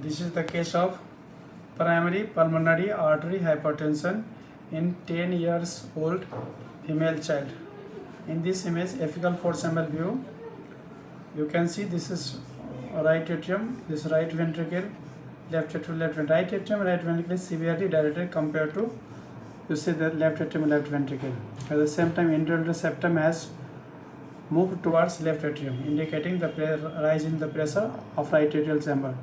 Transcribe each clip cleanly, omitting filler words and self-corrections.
This is the case of primary pulmonary artery hypertension in 10 years old female child. In this image, apical 4 view, you can see this is right atrium, this right ventricle, left atrium, left ventricle. Right atrium, right ventricle is severely dilated compared to, you see, the left atrium, left ventricle. At the same time, intravenous septum has moved towards left atrium, indicating the rise in the pressure of right atrial chamber.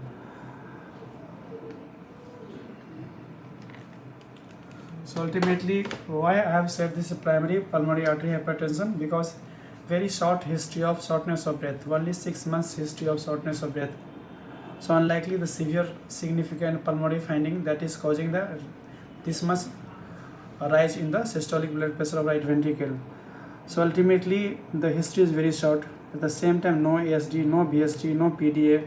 So ultimately, why I have said this is primary pulmonary artery hypertension? Because very short history of shortness of breath, only 6 months history of shortness of breath. So unlikely the severe significant pulmonary finding that is causing this much rise in the systolic blood pressure of right ventricle. So ultimately the history is very short. At the same time, no ASD, no BSD, no PDA.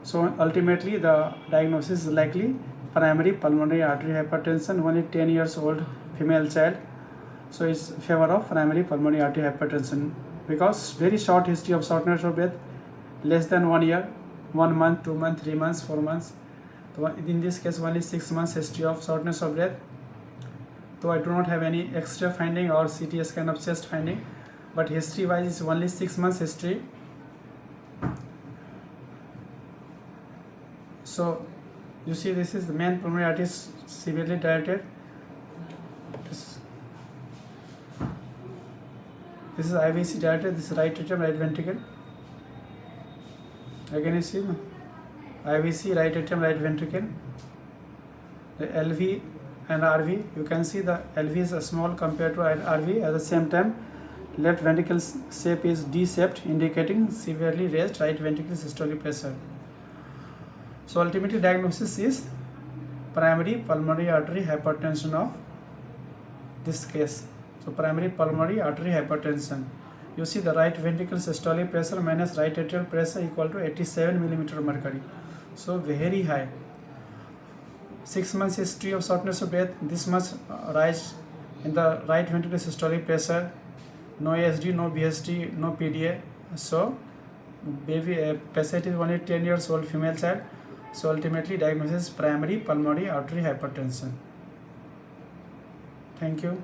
So ultimately the diagnosis is likely primary pulmonary artery hypertension, only 10 years old female child. So it's favor of primary pulmonary artery hypertension because very short history of shortness of breath, less than 1 year, 1 month, 2 months, 3 months, 4 months. So in this case, only 6 months history of shortness of breath. So I do not have any extra finding or CT scan of chest finding, but history wise is only 6 months history. So you see, this is the main pulmonary artery severely dilated. This is IVC dilated. This is right atrium, right ventricle. Again you see IVC, right atrium, right ventricle. The LV and RV, you can see the LV is small compared to RV. At the same time, left ventricle shape is D-shaped, indicating severely raised right ventricle systolic pressure. So ultimately diagnosis is primary pulmonary artery hypertension of this case. So primary pulmonary artery hypertension. You see the right ventricle systolic pressure minus right atrial pressure equal to 87 mm mercury. So very high. 6 months history of shortness of breath, this much rise in the right ventricle systolic pressure, no ASD, no BSD, no PDA. So baby patient is only 10 years old female child. So ultimately diagnosis primary pulmonary artery hypertension. Thank you.